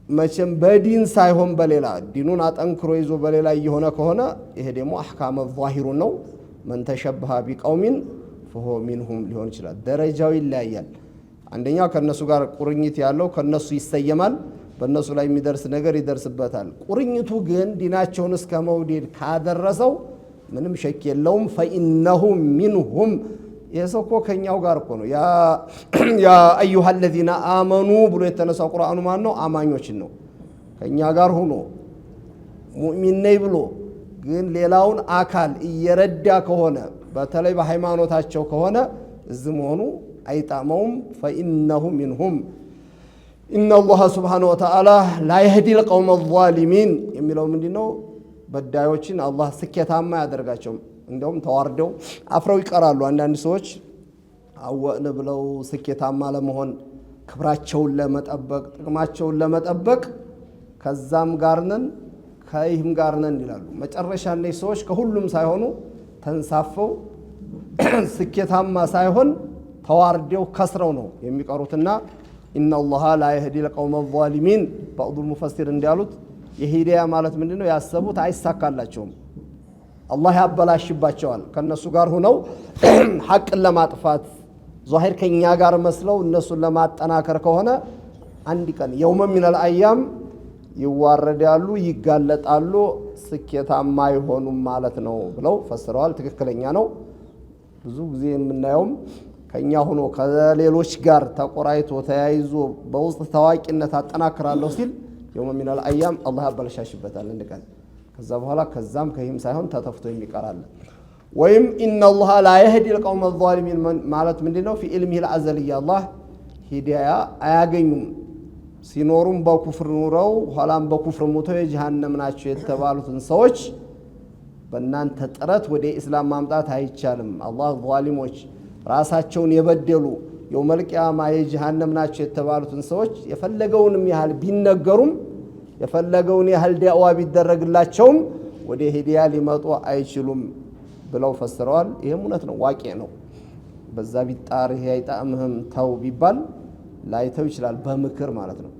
መቼም በዲን ሳይሆን በሌላ ዲኑን አጠንክሮ ይዞ በሌላ እየሆነ ከሆነ ይሄ ደግሞ አህካም ዛሂሩ ነው من ተሸበሀ ቢቀውሚን فهو منهم ሊሆን ይችላል ደረጃው ይለያያል አንደኛ ከነሱ ጋር ቁርኝት ያለው ከነሱ ይሰየማል በእነሱ ላይ የሚደርስ ነገር ይደርስበታል ቁርኝቱ ግን ዲናቸውን እስከ መውደድ ካደረሰው ምንም ሸክ የለውም فإنه منهم የሰኮ ከኛው ጋር እኮ ነው ያ ايها الذين امنوا ብሎ የተነሳው ቁርአኑ ማን ነው አማኞችን ነው ከኛ ጋር ሆኖ ሙእሚን ነኝ ብሎ ግን ሌላውን አካል እየረዳ ከሆነ በተለይ በሃይማኖታቸው ከሆነ እዚህ መሆኑ አይጣመውም فإنه منهم إن الله سبحانه وتعالى لا يهدي القوم الظالمين የሚለው ምንድነው በዳዮችን አላህ ስኬታማ ያደርጋቸው እንደውም ተዋርደው አፍረው ይቀራሉ አንዳንድ ሰዎች አወነ ብለው ስኬታማ ለመሆን ክብራቸውን ለመጠበቅ ጥቅማቸውን ለመጠበቅ ከዛም ጋር ነን ከይህም ጋር ነን ይላሉ። መጨረሻ ላይ ሰዎች ከሁሉም ሳይሆኑ ተንሳፈው ስኬታማ ሳይሆን ተዋርደው ከስረው ነው የሚቀሩትና ኢነላሃ ላ የህዲ ለቀውመ ዛሊሚን ባዕዱል ሙፈሲር እንዳሉት የሂዳያ ማለት ምንድነው? ያሰቡት አይሳካላቸውም፣ አላህ ያበላሽባቸዋል። ከነሱ ጋር ሆነው ሐቅን ለማጥፋት ዛሂር ከኛ ጋር መስለው እነሱን ለማጠናከር ከሆነ አንድ ቀን የውመ ሚነል አያም ይዋረዳሉ፣ ይጋለጣሉ፣ ስኬታማ አይሆኑም ማለት ነው ብለው ፈስረዋል። ትክክለኛ ነው። ብዙ ጊዜ የምናየውም ከኛ ሆኖ ከሌሎች ጋር ተቆራይቶ ተያይዞ በውስጥ ታዋቂነት አጠናክራለሁ ሲል የውመ ሚነል አያም አላህ ያበላሽበታል አንድ ቀን። ከዛ በኋላ ከዛም ከይም ሳይሆን ተተፍቶ የሚቀራል። ወይም ኢነላሃ ላ የህዲ ለቀውመ ዛሊሚን ማለት ምንድነው? ፊ ኢልሚሂል አዘልያ አላህ ሂዳያ አያገኙም ሲኖሩም በኩፍር ኑረው ኋላም በኩፍር ሞተው የጀሃነም ናቸው የተባሉትን ሰዎች በእናንተ ጥረት ወደ ኢስላም ማምጣት አይቻልም። አላህ ዛሊሞች ራሳቸውን የበደሉ የውመል ቂያማ የጀሃነም ናቸው የተባሉትን ሰዎች የፈለገውንም ያህል ቢነገሩም የፈለገውን ያህል ዳዕዋ ቢደረግላቸውም ወደ ሂዳያ ሊመጡ አይችሉም ብለው ፈስረዋል። ይሄም እውነት ነው፣ ዋቂ ነው። በዛ ቢጣር ይሄ አይጣምህም ተው ቢባል ላይተው ይችላል፣ በምክር ማለት ነው።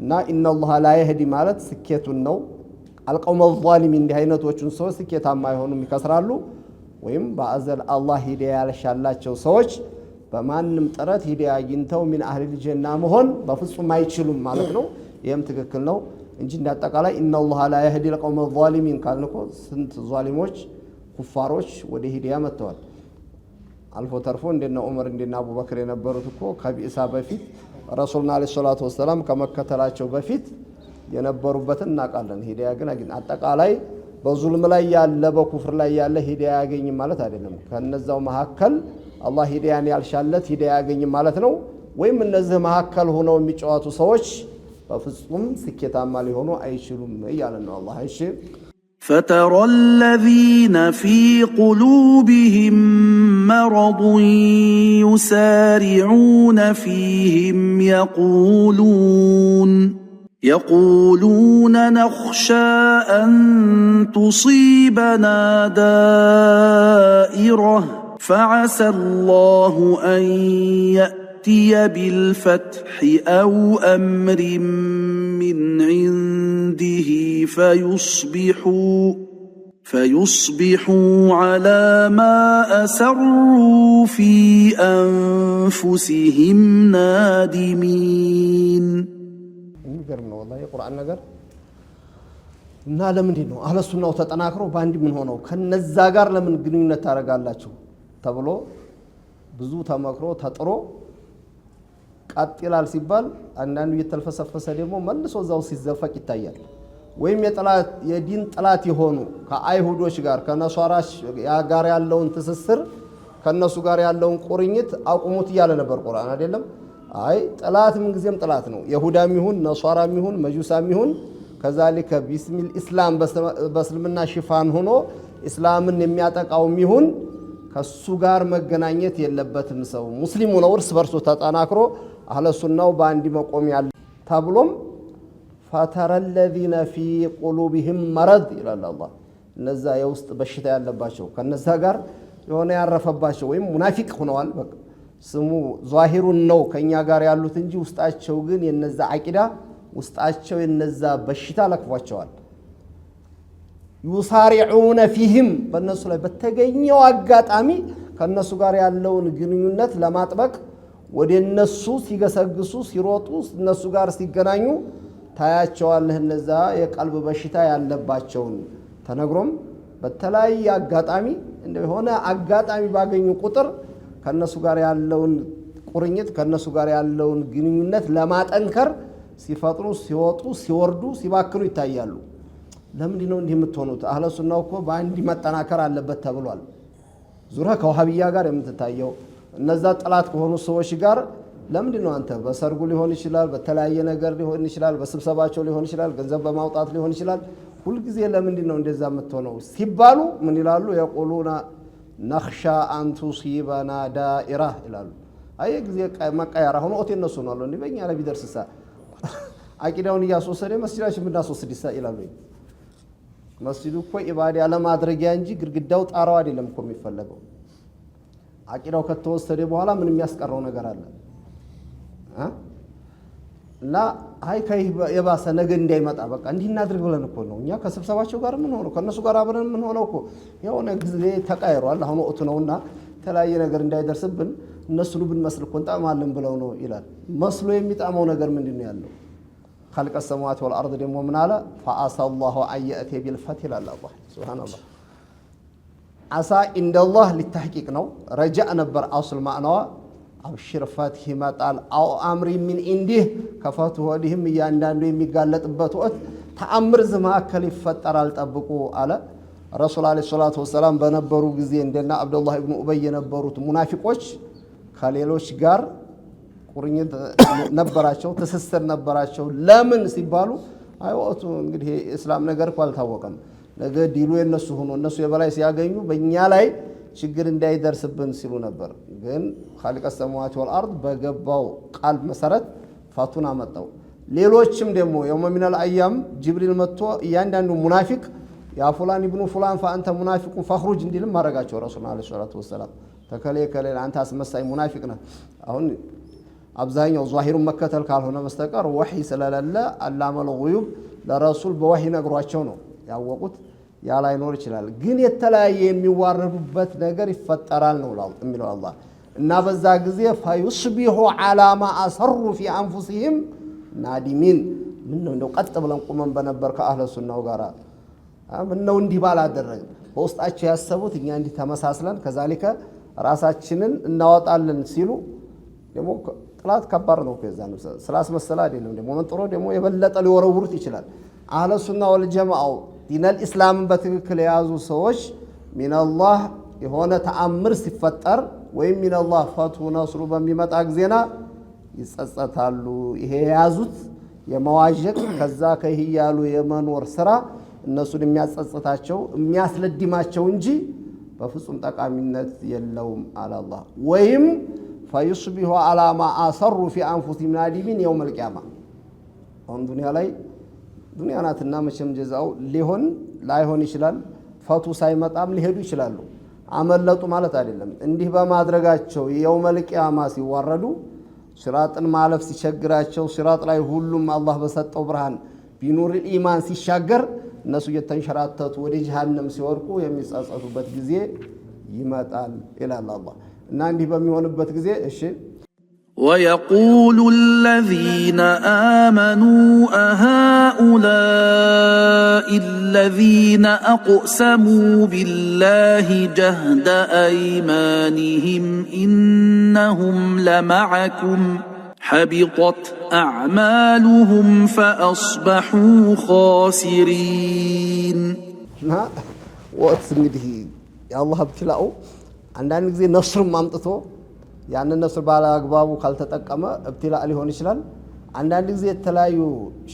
እና ኢነላሃ ላ የህዲ ማለት ስኬቱን ነው። አልቀውመ ዛሊሚን እንዲህ አይነቶቹን ሰዎች ስኬታማ አይሆኑም፣ ይከስራሉ። ወይም በአዘል አላህ ሂዳያ ያልሻላቸው ሰዎች በማንም ጥረት ሂዳያ አግኝተው ሚን አህሊል ጀና መሆን በፍጹም አይችሉም ማለት ነው። ይህም ትክክል ነው እንጂ እንዳጠቃላይ ኢነላሃ ላ የህዲ ለቀውመ ዛሊሚን ካልን እኮ ስንት ዛሊሞች ኩፋሮች ወደ ሂዳያ መጥተዋል። አልፎ ተርፎ እንደነ ዑመር እንደነ አቡበክር የነበሩት እኮ ከቢኢሳ በፊት ረሱልና አለይሂ ሰላቱ ወሰላም ከመከተላቸው በፊት የነበሩበትን እናውቃለን። ሂዳያ ግን አጠቃላይ በዙልም ላይ ያለ በኩፍር ላይ ያለ ሂዳያ ያገኝም ማለት አይደለም። ከነዛው መካከል አላህ ሂዳያን ያልሻለት ሂዳያ ያገኝም ማለት ነው። ወይም እነዚህ መካከል ሆነው የሚጫወቱ ሰዎች በፍጹም ስኬታማ ሊሆኑ አይችሉም እያለ ነው አላህ። እሺ فترى الذين في قلوبهم مرض يسارعون فيهم يقولون نخشى أن تصيبنا دائرة فعسى الله أن يأتي بالفتح أو أمر من عنده فيصبحوا على ما أسروا في أنفسهم نادمين. የሚገርም ነው والله የቁርአን ነገር እና ለምንድን ነው አህለ ሱናው ተጠናክረው ባንዲ ምን ሆነው ከነዛ ጋር ለምን ግንኙነት ታደርጋላችሁ ተብሎ ብዙ ተመክሮ ተጥሮ ቀጥ ይላል ሲባል አንዳንዱ እየተልፈሰፈሰ ደግሞ መልሶ እዛው ሲዘፈቅ ይታያል። ወይም የዲን ጥላት የሆኑ ከአይሁዶች ጋር ከነሷራሽ ጋር ያለውን ትስስር ከነሱ ጋር ያለውን ቁርኝት አቁሙት እያለ ነበር ቁርአን አይደለም። አይ ጥላት ምን ጊዜም ጥላት ነው። ይሁዳም ይሁን ነሷራም ይሁን መጁሳም ይሁን ከዛሊከ ቢስሚል ኢስላም በእስልምና ሽፋን ሆኖ ኢስላምን የሚያጠቃውም ይሁን ከሱ ጋር መገናኘት የለበትም። ሰው ሙስሊሙ ነው እርስ በርሱ ተጠናክሮ አህለ ሱናው ባንዲ መቆም ያለ ተብሎም فترى الذين في قلوبهم مرض ይላል አላህ። እነዛ የውስጥ በሽታ ያለባቸው ከነዛ ጋር የሆነ ያረፈባቸው ወይም ሙናፊቅ ሆነዋል። በቃ ስሙ ዛሂሩን ነው ከኛ ጋር ያሉት እንጂ ውስጣቸው ግን የነዛ አቂዳ ውስጣቸው የነዛ በሽታ ለክፏቸዋል። يسارعون فيهم በእነሱ ላይ በተገኘው አጋጣሚ ከነሱ ጋር ያለውን ግንኙነት ለማጥበቅ ወደ እነሱ ሲገሰግሱ ሲሮጡ እነሱ ጋር ሲገናኙ ታያቸዋለህ። እነዛ የቀልብ በሽታ ያለባቸውን ተነግሮም በተለያየ አጋጣሚ እንደሆነ አጋጣሚ ባገኙ ቁጥር ከነሱ ጋር ያለውን ቁርኝት ከነሱ ጋር ያለውን ግንኙነት ለማጠንከር ሲፈጥሩ ሲወጡ ሲወርዱ ሲባክኑ ይታያሉ። ለምንድን ነው እንዲህ የምትሆኑት? አህለ ሱናው እኮ በአንድ መጠናከር አለበት ተብሏል። ዙራ ከዋሃብያ ጋር የምትታየው እነዛ ጥላት ከሆኑ ሰዎች ጋር ለምንድን ነው አንተ በሰርጉ ሊሆን ይችላል፣ በተለያየ ነገር ሊሆን ይችላል፣ በስብሰባቸው ሊሆን ይችላል፣ ገንዘብ በማውጣት ሊሆን ይችላል። ሁሉ ጊዜ ለምንድን ነው እንደዛ የምትሆነው ሲባሉ ምን ይላሉ? የቁሉና ነኽሻ አን ቱሲበና ዳኢራ ይላሉ። አይ ጊዜ መቀየራ ሆኖ ኦቴ እነሱ ነው እንዴ በእኛ ላይ ቢደርስሳ አቂዳውን እያስወሰደ መስጂዳችን ብናስወስድ ይላሉ። መስጂዱ እኮ ኢባዳ ለማድረጊያ እንጂ ግድግዳው ጣራው አይደለም እኮ የሚፈለገው። አቂዳው ከተወሰደ በኋላ ምን የሚያስቀረው ነገር አለ? እና አይ የባሰ ነገ እንዳይመጣ በቃ እንዲህ እናድርግ ብለን እኮ ነው እኛ ከስብሰባቸው ጋር ምን ሆነው ከነሱ ጋር አብረን ምን ሆነው እኮ የሆነ ጊዜ ተቃይሯል። አሁን ወቅቱ ነውና ተለያየ ነገር እንዳይደርስብን እነሱን ብንመስል እኮ እንጣማለን ብለው ነው ይላል። መስሎ የሚጣመው ነገር ምንድነው ያለው? خلق السماوات والارض ደግሞ ምን አለ? فعسى الله ان ياتي بالفتح ይላል አላህ ሱብሃንአላህ። አሳ ኢንደላህ للتحقيق ነው። ረጃእ ነበር አስል ማዕናዋ አብሽር ፈትህ ይመጣል። አው አምሪ ሚን ኢንዲህ ከፈቱ ወዲህም እያንዳንዱ የሚጋለጥበት ወቅት ተአምር ዝማከል ይፈጠራል ጠብቁ አለ ረሱል አለይሂ ሰላቱ ወሰላም። በነበሩ ጊዜ እንደና አብዱላህ ኢብኑ ኡበይ የነበሩት ሙናፊቆች ከሌሎች ጋር ቁርኝት ነበራቸው፣ ትስስር ነበራቸው። ለምን ሲባሉ አይወጡ እንግዲህ እስላም ነገር እኮ አልታወቀም፣ ነገ ዲሉ የነሱ ሆኖ እነሱ የበላይ ሲያገኙ በእኛ ላይ ችግር እንዳይደርስብን ሲሉ ነበር። ግን خالق السماوات والارض በገባው ቃል መሰረት ፋቱን አመጣው። ሌሎችም ደግሞ የውመ ሚነል አያም ጅብሪል መጥቶ እያንዳንዱ ሙናፊቅ ያ ፉላን ኢብኑ ፉላን فانت منافق فخرج እንዲልም ማረጋቸው ረሱል አለይሂ ሰላቱ ወሰለም። ተከለ አንተ አስመሳይ ሙናፊቅ ነህ። አሁን አብዛኛው ዛሂሩን መከተል ካልሆነ በስተቀር ወህይ ስለሌለ አላመል ጉዩብ ለረሱል በወህይ ነግሯቸው ነው ያወቁት። ያ ላይኖር ይችላል፣ ግን የተለያየ የሚዋረዱበት ነገር ይፈጠራል ነው የሚለው አላህ። እና በዛ ጊዜ ፈዩስቢሁ ዐላ ማ አሰሩ ፊ አንፉሲሂም ናዲሚን። ምን ነው እንደው ቀጥ ብለን ቁመን በነበር ከአህለ ሱናው ጋራ ምን ነው እንዲህ ባላደረግ በውስጣቸው ያሰቡት እኛ እንዲህ ተመሳስለን ከዛሊከ ራሳችንን እናወጣለን ሲሉ ደግሞ ጥላት ከባድ ነው። ከዛን ስላስመሰለ አይደለም ደግሞ መንጥሮ ደግሞ የበለጠ ሊወረውሩት ይችላል። አህለ ሱና ወልጀማዓው ዲነል ኢስላምን በትክክል የያዙ ሰዎች ሚነላህ የሆነ ተአምር ሲፈጠር ወይም ሚነላህ ፈትሁ ነስሩ በሚመጣ ጊዜና ይጸጸታሉ። ይሄ የያዙት የመዋዠቅ ከዛ ከህያሉ የመኖር ስራ እነሱን የሚያጸጽታቸው የሚያስለድማቸው እንጂ በፍጹም ጠቃሚነት የለውም አለ አላህ። ወይም ፈዩስቢሁ ዐላ ማ አሰሩ ፊ አንፉሲሂም ናዲሚን የውመል ቂያማ። አሁን ዱንያ ላይ ዱንያ ናትና መቼም ጀዛው ሊሆን ላይሆን ይችላል። ፈቱ ሳይመጣም ሊሄዱ ይችላሉ። አመለጡ ማለት አይደለም። እንዲህ በማድረጋቸው የውመል ቂያማ ሲዋረዱ ሲራጥን ማለፍ ሲቸግራቸው ሲራጥ ላይ ሁሉም አላህ በሰጠው ብርሃን ቢኑር ኢማን ሲሻገር እነሱ እየተንሸራተቱ ወደ ጀሃነም ሲወርቁ የሚጸጸቱበት ጊዜ ይመጣል ይላል አላህ። እና እንዲህ በሚሆንበት ጊዜ እሺ ويقول الذين آمنوا أهؤلاء الذين أقسموا بالله جهد أيمانهم إنهم لمعكم حبطت أعمالهم فأصبحوا خاسرين. وقت እንግዲህ የአላህ ብትላው አንዳንድ ጊዜ ነስር ማምጥቶ ያንን ነስር ባለ አግባቡ ካልተጠቀመ እብትላ ሊሆን ይችላል። አንዳንድ ጊዜ የተለያዩ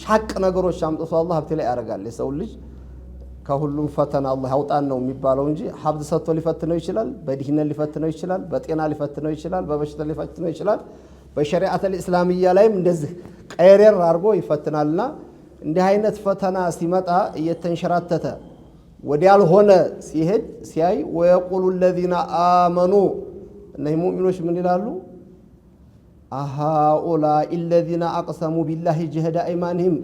ሻቅ ነገሮች አምጥቶ አላህ እብትላ ያደርጋል። የሰው ልጅ ከሁሉም ፈተና አላህ ያውጣን ነው የሚባለው እንጂ ሀብት ሰጥቶ ሊፈትነው ይችላል፣ በዲህነት ሊፈትነው ይችላል፣ በጤና ሊፈትነው ይችላል፣ በበሽታ ሊፈትነው ይችላል። በሸሪዓተል ኢስላሚያ ላይም እንደዚህ ቀይሬር አድርጎ ይፈትናልና እንዲህ አይነት ፈተና ሲመጣ እየተንሸራተተ ወዲያልሆነ ሲሄድ ሲያይ ወየቁሉ الذين آمنوا እነዚህ ሙእሚኖች ምን ይላሉ? أهؤلاء الذين أقسموا بالله جهد أيمانهم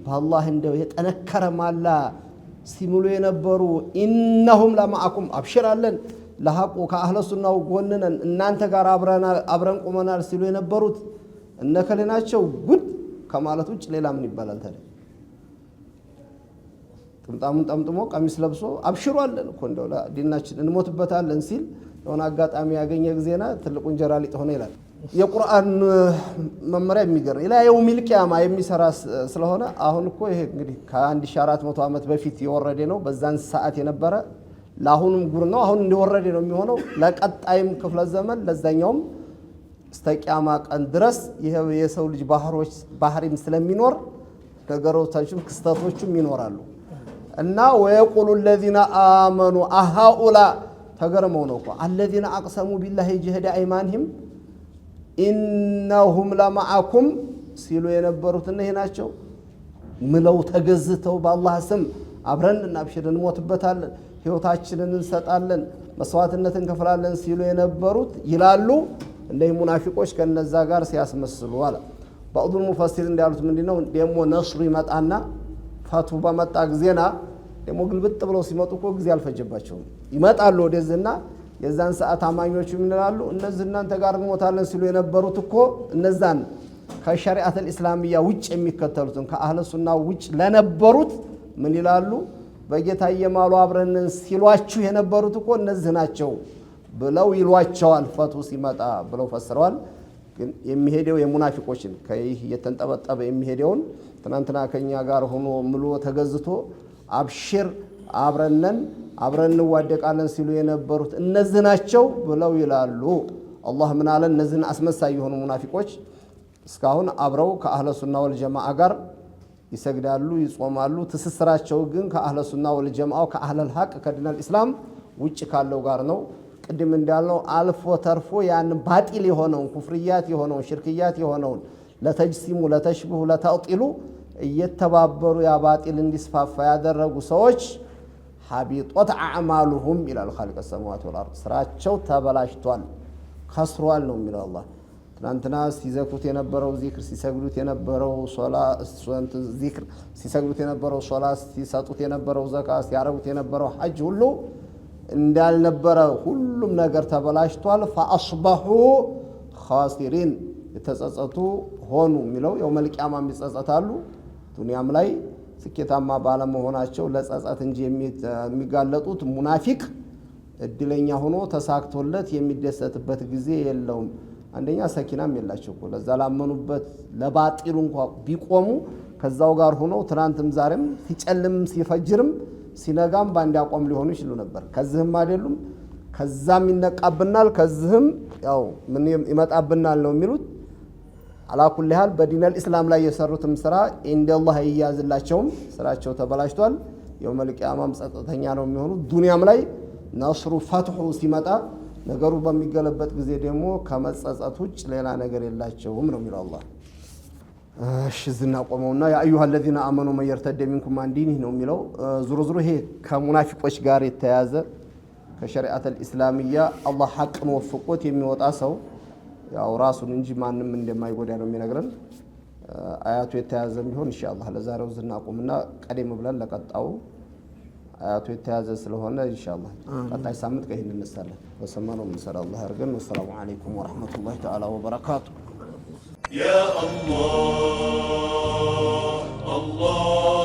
በአላህ እንደው የጠነከረ ማላ ሲሙሉ የነበሩ ኢነሁም ለማዕኩም አብሽራለን ለሐቁ ከአህለ ሱናው ጎንነን እናንተ ጋር አብረን ቆመናል ሲሉ የነበሩት እነከለ ናቸው። ጉድ ከማለት ውጭ ሌላ ምን ይባላል ታዲያ? ጥምጣሙን ጠምጥሞ ቀሚስ ለብሶ አብሽሯለን እኮ እንደው ለዲናችን እንሞትበታለን ሲል የሆነ አጋጣሚ ያገኘ ጊዜና ትልቁ እንጀራ ሊጥ ሆነ ይላል። የቁርአን መመሪያ የሚገርም ኢላ የውሚል ቂያማ የሚሰራ ስለሆነ አሁን እኮ ይሄ እንግዲህ ከ1400 ዓመት በፊት የወረደ ነው። በዛን ሰዓት የነበረ ለአሁኑም ጉር ነው። አሁን እንደወረደ ነው የሚሆነው። ለቀጣይም ክፍለ ዘመን ለዛኛውም እስከ ቂያማ ቀን ድረስ ይሄ የሰው ልጅ ባህሪም ስለሚኖር ነገሮችም ክስተቶችም ይኖራሉ። እና ወየቁሉ الذين آمنوا أهؤلاء ተገርመው ነው እኮ الذين أقسموا بالله جهد أيمانهم إنهم لمعكم ሲሉ የነበሩት እነዚህ ናቸው። ምለው ተገዝተው በአላህ ስም አብረን እናብሽር እንሞትበታለን ህይወታችንን እንሰጣለን መስዋዕትነትን ከፍላለን ሲሉ የነበሩት ይላሉ እንደይ ሙናፊቆች ከነዛ ጋር ሲያስመስሉ አለ ባዕዱል ሙፈሲር እንዳሉት ምንድነው ደሞ ነስሩ ይመጣና ፈቱ በመጣ ጊዜና ደሞ ግልብጥ ብለው ሲመጡ እኮ ጊዜ አልፈጀባቸውም ይመጣሉ ወደዚህና የዛን ሰዓት አማኞቹ ምን ይላሉ እነዚህ እናንተ ጋር እንሞታለን ሲሉ የነበሩት እኮ እነዛን ከሸሪዓተል እስላሚያ ውጭ የሚከተሉትን ከአህለ ሱና ውጭ ለነበሩት ምን ይላሉ በጌታ የማሉ አብረን ሲሏችሁ የነበሩት እኮ እነዚህ ናቸው ብለው ይሏቸዋል ፈቱ ሲመጣ ብለው ፈስረዋል ግን የሚሄደው የሙናፊቆችን ከይህ የተንጠበጠበ የሚሄደውን ትናንትና ከኛ ጋር ሆኖ ምሎ ተገዝቶ አብሽር አብረን እንዋደቃለን ሲሉ የነበሩት እነዚህ ናቸው ብለው ይላሉ አላህ ምን አለ እነዚህን አስመሳይ የሆኑ ሙናፊቆች እስካሁን አብረው ከአህለ ሱና ወልጀማዓ ጋር ይሰግዳሉ ይጾማሉ ትስስራቸው ግን ከአህለ ሱና ወልጀማዓው ከአህለል ሐቅ ከዲነል እስላም ውጭ ካለው ጋር ነው ቅድም እንዳልነው አልፎ ተርፎ ያን ባጢል የሆነውን ኩፍርያት የሆነውን ሽርክያት የሆነውን ለተጅሲሙ ለተሽቢሁ ለተዕጢሉ እየተባበሩ ያ ባጢል እንዲስፋፋ ያደረጉ ሰዎች ሐቢጦት አዕማሉሁም ኢላል ኻሊቅ ሰማዋት ወልአርድ ስራቸው ተበላሽቷል ከስሯል ነው የሚለው አላህ ትናንትና ሲዘክሩት የነበረው ዚክር ሲሰግዱት የነበረው ሶላት ዚክር ሲሰግዱት የነበረው ሶላት ሲሰጡት የነበረው ዘካት ሲያረጉት የነበረው ሐጅ ሁሉ እንዳልነበረ ሁሉም ነገር ተበላሽቷል ፈአስበሑ ኻሲሪን የተጸጸቱ ሆኑ የሚለው የውመል ቂያማም ይጸጸታሉ ዱንያም ላይ ስኬታማ ባለመሆናቸው ለጸጸት እንጂ የሚጋለጡት ሙናፊቅ እድለኛ ሆኖ ተሳክቶለት የሚደሰትበት ጊዜ የለውም አንደኛ ሰኪናም የላቸው እኮ ለዛ ላመኑበት ለባጢሉ እንኳን ቢቆሙ ከዛው ጋር ሆኖ ትናንትም ዛሬም ሲጨልም ሲፈጅርም ሲነጋም ባንድ ያቆም ሊሆኑ ይችላል ነበር ከዚህም አይደሉም ከዛም ይነቃብናል ከዚህም ያው ምን ይመጣብናል ነው የሚሉት አላኩል ሐል በዲነል እስላም ላይ የሰሩትም ስራ ኢንደላህ ይያዝላቸውም ስራቸው ተበላሽቷል የውመል ቂያማም ጸጥተኛ ነው የሚሆኑ ዱንያም ላይ ነስሩ ፈትሁ ሲመጣ ነገሩ በሚገለበት ጊዜ ደግሞ ከመጸጸት ውጭ ሌላ ነገር የላቸውም ነው የሚለው አላህ እሺ ዝና ቆመውና ያ አዩሃ الذين آمنوا من يرتد منكم عن دينه ነው የሚለው ዙሮ ይሄ ከሙናፊቆች ጋር የተያዘ ከሸሪዓተል እስላሚያ አላህ ሐቅን ወፍቆት የሚወጣ ሰው ያው ራሱን እንጂ ማንንም እንደማይጎዳ ነው የሚነግረን አያቱ የተያዘ ቢሆን ኢንሻአላህ ለዛሬው ዝና ቆምና ቀደም ብለን ለቀጣው አያቱ የተያዘ ስለሆነ ኢንሻአላህ ቀጣይ ሳምንት ከይህን እንሰራለን ወሰማነው እንሰራ አላህ ያርገን ወሰላሙ አለይኩም ወራህመቱላሂ ተዓላ ወበረካቱ يا الله الله